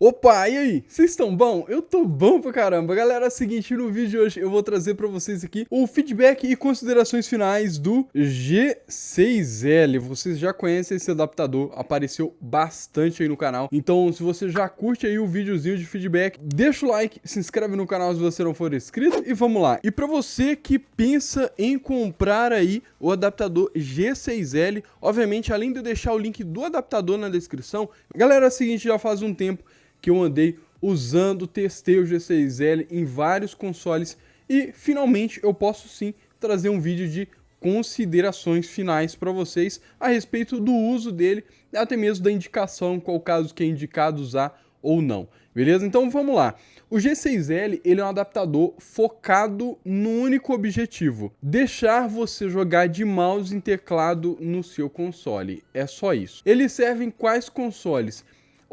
Opa, e aí? Vocês estão bom? Eu tô bom pra caramba. Galera, é o seguinte, no vídeo de hoje eu vou trazer pra vocês aqui o feedback e considerações finais do G6L. Vocês já conhecem esse adaptador, apareceu bastante aí no canal. Então, se você já curte aí o videozinho de feedback, deixa o like, se inscreve no canal se você não for inscrito e vamos lá. E pra você que pensa em comprar aí o adaptador G6L, obviamente, além de eu deixar o link do adaptador na descrição, galera, é o seguinte, já faz um tempo que eu andei usando, testei o G6L em vários consoles e finalmente eu posso sim trazer um vídeo de considerações finais para vocês a respeito do uso dele, até mesmo da indicação, qual caso que é indicado usar ou não, beleza? Então vamos lá. O G6L ele é um adaptador focado no único objetivo, deixar você jogar de mouse e teclado no seu console, é só isso. Ele serve em quais consoles?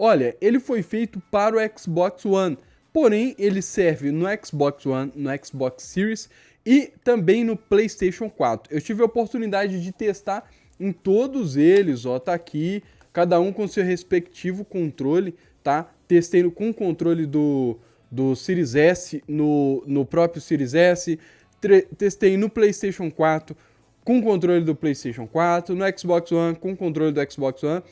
Olha, ele foi feito para o Xbox One, porém ele serve no Xbox One, no Xbox Series e também no PlayStation 4. Eu tive a oportunidade de testar em todos eles, ó, tá aqui, cada um com seu respectivo controle, tá? Testei com o controle do Series S, no próprio Series S, testei no PlayStation 4 com o controle do PlayStation 4, no Xbox One com o controle do Xbox One.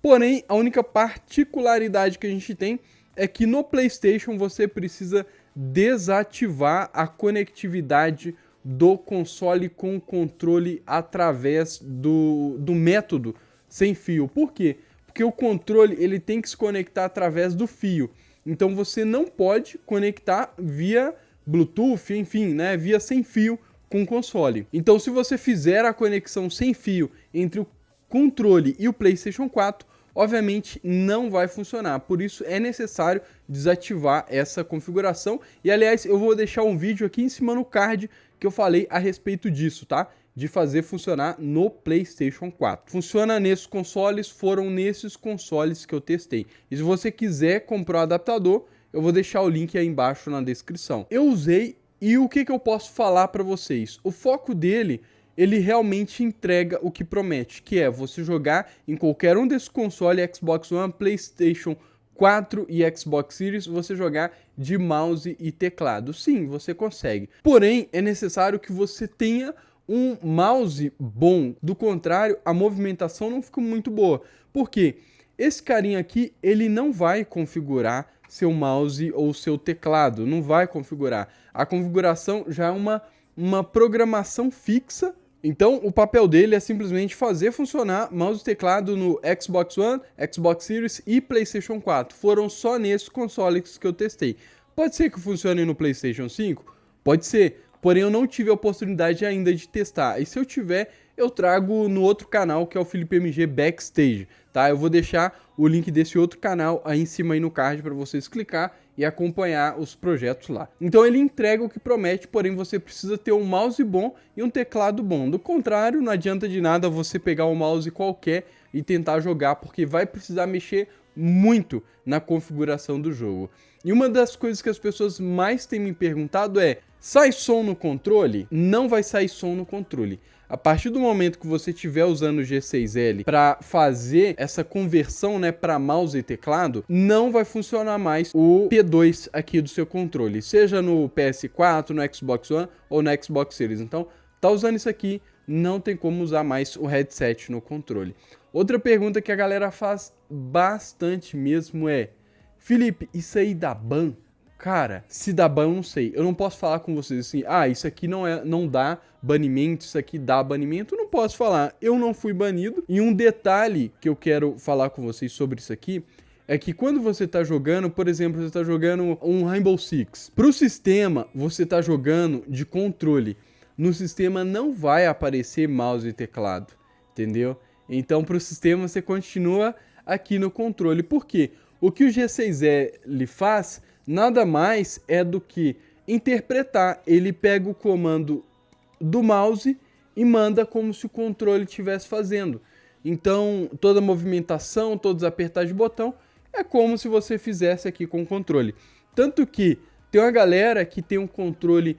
Porém, a única particularidade que a gente tem é que no PlayStation você precisa desativar a conectividade do console com o controle através do método sem fio. Por quê? Porque o controle ele tem que se conectar através do fio. Então você não pode conectar via Bluetooth, enfim, né, via sem fio com o console. Então se você fizer a conexão sem fio entre o controle e o PlayStation 4, obviamente não vai funcionar, por isso é necessário desativar essa configuração. E aliás, eu vou deixar um vídeo aqui em cima no card que eu falei a respeito disso, tá? De fazer funcionar no PlayStation 4. Funciona nesses consoles, foram nesses consoles que eu testei. E se você quiser comprar o adaptador, eu vou deixar o link aí embaixo na descrição. Eu usei e o que eu posso falar para vocês? O foco dele, ele realmente entrega o que promete, que é você jogar em qualquer um desses consoles, Xbox One, PlayStation 4 e Xbox Series, você jogar de mouse e teclado. Sim, você consegue. Porém, é necessário que você tenha um mouse bom. Do contrário, a movimentação não fica muito boa. Por quê? Esse carinha aqui, ele não vai configurar seu mouse ou seu teclado. Não vai configurar. A configuração já é uma programação fixa. Então, o papel dele é simplesmente fazer funcionar mouse e teclado no Xbox One, Xbox Series e PlayStation 4. Foram só nesses consoles que eu testei. Pode ser que funcione no PlayStation 5? Pode ser, porém eu não tive a oportunidade ainda de testar. E se eu tiver, eu trago no outro canal, que é o Felipe MG Backstage, tá? Eu vou deixar o link desse outro canal aí em cima aí no card para vocês clicar e acompanhar os projetos lá. Então ele entrega o que promete, porém você precisa ter um mouse bom e um teclado bom. Do contrário, não adianta de nada você pegar um mouse qualquer e tentar jogar, porque vai precisar mexer muito na configuração do jogo. E uma das coisas que as pessoas mais têm me perguntado é: sai som no controle? Não vai sair som no controle. A partir do momento que você estiver usando o G6L para fazer essa conversão, né, para mouse e teclado, não vai funcionar mais o P2 aqui do seu controle, seja no PS4, no Xbox One ou no Xbox Series. Então, tá usando isso aqui, não tem como usar mais o headset no controle. Outra pergunta que a galera faz bastante mesmo é: Felipe, isso aí dá ban? Cara, se dá ban eu não sei. Eu não posso falar com vocês assim: ah, isso aqui não dá banimento, isso aqui dá banimento. Eu não posso falar. Eu não fui banido. E um detalhe que eu quero falar com vocês sobre isso aqui é que quando você tá jogando, por exemplo, você tá jogando um Rainbow Six, pro sistema você tá jogando de controle. No sistema não vai aparecer mouse e teclado, entendeu? Então pro sistema você continua aqui no controle. Por quê? O que o G6L faz nada mais é do que interpretar. Ele pega o comando do mouse e manda como se o controle estivesse fazendo. Então, toda a movimentação, todos os apertar de botão, é como se você fizesse aqui com o controle. Tanto que tem uma galera que tem um controle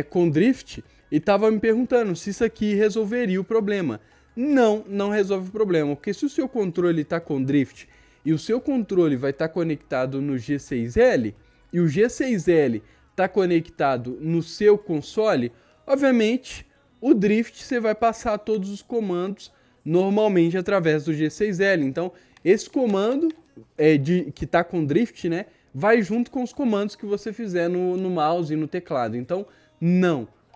com drift e estava me perguntando se isso aqui resolveria o problema. Não resolve o problema, porque se o seu controle está com drift e o seu controle vai estar conectado no G6L e o G6L está conectado no seu console, obviamente o drift você vai passar todos os comandos normalmente através do G6L. Então esse comando que está com drift, né, vai junto com os comandos que você fizer no mouse e no teclado. Então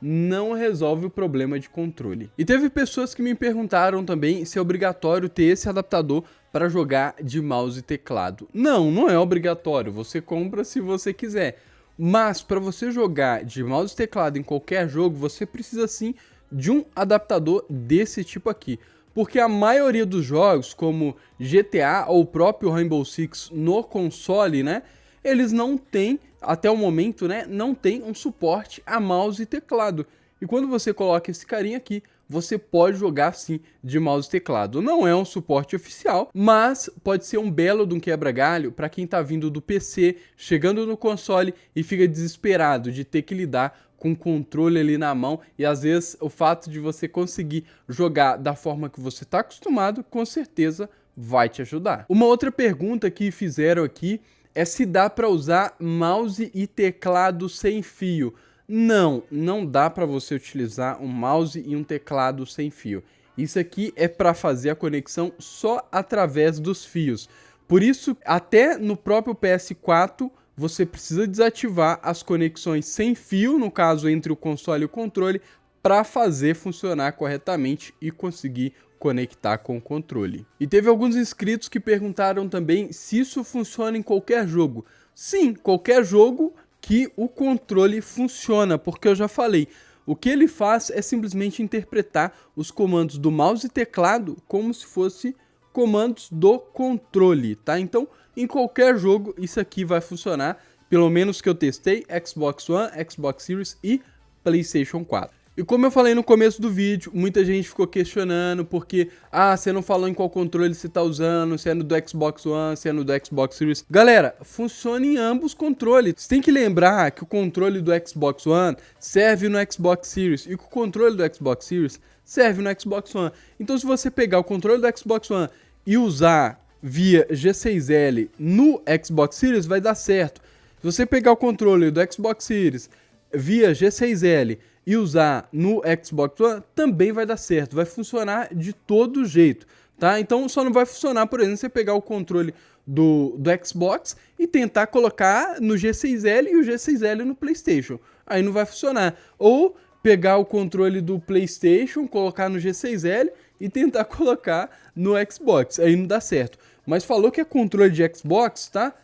não resolve o problema de controle. E teve pessoas que me perguntaram também se é obrigatório ter esse adaptador para jogar de mouse e teclado. Não é obrigatório, você compra se você quiser. Mas para você jogar de mouse e teclado em qualquer jogo, você precisa sim de um adaptador desse tipo aqui. Porque a maioria dos jogos, como GTA ou o próprio Rainbow Six no console, né, eles não têm, até o momento, né, não tem um suporte a mouse e teclado. E quando você coloca esse carinha aqui, você pode jogar sim de mouse e teclado. Não é um suporte oficial, mas pode ser um belo de um quebra-galho para quem está vindo do PC, chegando no console e fica desesperado de ter que lidar com o controle ali na mão, e às vezes o fato de você conseguir jogar da forma que você está acostumado, com certeza vai te ajudar. Uma outra pergunta que fizeram aqui é se dá para usar mouse e teclado sem fio. Não dá para você utilizar um mouse e um teclado sem fio. Isso aqui é para fazer a conexão só através dos fios. Por isso, até no próprio PS4, você precisa desativar as conexões sem fio, no caso entre o console e o controle, para fazer funcionar corretamente e conseguir conectar com o controle. E teve alguns inscritos que perguntaram também se isso funciona em qualquer jogo. Sim, qualquer jogo que o controle funciona, porque eu já falei, o que ele faz é simplesmente interpretar os comandos do mouse e teclado como se fosse comandos do controle, tá? Então, em qualquer jogo isso aqui vai funcionar, pelo menos que eu testei, Xbox One, Xbox Series e PlayStation 4. E como eu falei no começo do vídeo, muita gente ficou questionando porque, você não falou em qual controle você está usando, se é no do Xbox One, se é no do Xbox Series. Galera, funciona em ambos controles. Você tem que lembrar que o controle do Xbox One serve no Xbox Series e que o controle do Xbox Series serve no Xbox One. Então se você pegar o controle do Xbox One e usar via G6L no Xbox Series, vai dar certo. Se você pegar o controle do Xbox Series via G6L e usar no Xbox One, também vai dar certo, vai funcionar de todo jeito, tá? Então só não vai funcionar, por exemplo, você pegar o controle do Xbox e tentar colocar no G6L e o G6L no PlayStation, aí não vai funcionar. Ou pegar o controle do PlayStation, colocar no G6L e tentar colocar no Xbox, aí não dá certo. Mas falou que é controle de Xbox, tá?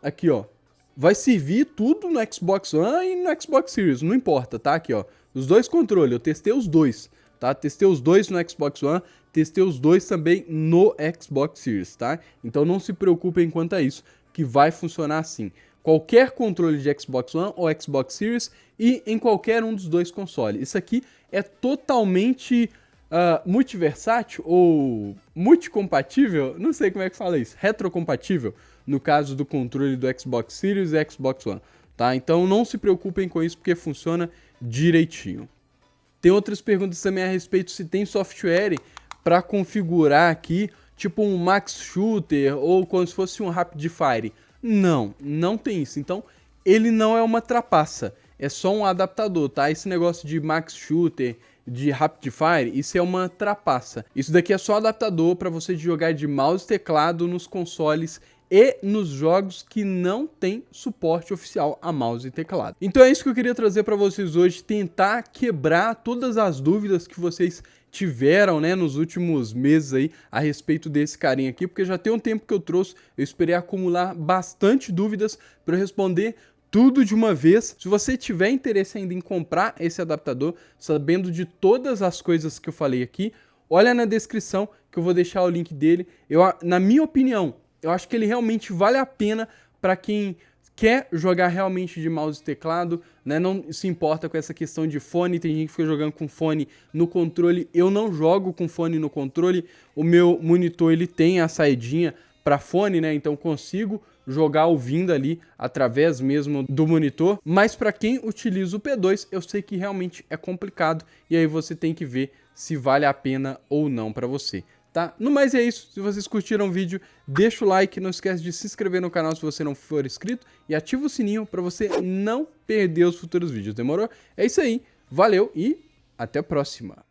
Aqui, ó. Vai servir tudo no Xbox One e no Xbox Series, não importa, tá? Aqui, ó. Os dois controles, eu testei os dois, tá? Testei os dois no Xbox One, testei os dois também no Xbox Series, tá? Então não se preocupem quanto a isso, que vai funcionar assim. Qualquer controle de Xbox One ou Xbox Series e em qualquer um dos dois consoles. Isso aqui é totalmente multiversátil ou multicompatível, não sei como é que fala isso, retrocompatível, no caso do controle do Xbox Series e Xbox One, tá? Então não se preocupem com isso porque funciona direitinho. Tem outras perguntas também a respeito se tem software para configurar aqui, tipo um Max Shooter ou como se fosse um Rapid Fire. Não tem isso. Então ele não é uma trapaça, é só um adaptador, tá? Esse negócio de Max Shooter, de Rapid Fire, isso é uma trapaça. Isso daqui é só adaptador para você jogar de mouse e teclado nos consoles e nos jogos que não tem suporte oficial a mouse e teclado. Então é isso que eu queria trazer para vocês hoje, tentar quebrar todas as dúvidas que vocês tiveram, né, nos últimos meses aí a respeito desse carinha aqui, porque já tem um tempo que eu trouxe, eu esperei acumular bastante dúvidas para eu responder tudo de uma vez. Se você tiver interesse ainda em comprar esse adaptador, sabendo de todas as coisas que eu falei aqui, olha na descrição que eu vou deixar o link dele. Na minha opinião, eu acho que ele realmente vale a pena para quem quer jogar realmente de mouse e teclado, né? Não se importa com essa questão de fone. Tem gente que fica jogando com fone no controle. Eu não jogo com fone no controle. O meu monitor ele tem a saidinha para fone, né? Então consigo jogar ouvindo ali através mesmo do monitor. Mas para quem utiliza o P2, eu sei que realmente é complicado e aí você tem que ver se vale a pena ou não para você. Tá? tá? No mais é isso. Se vocês curtiram o vídeo, deixa o like, não esquece de se inscrever no canal se você não for inscrito e ativa o sininho para você não perder os futuros vídeos, demorou? É isso aí, valeu e até a próxima!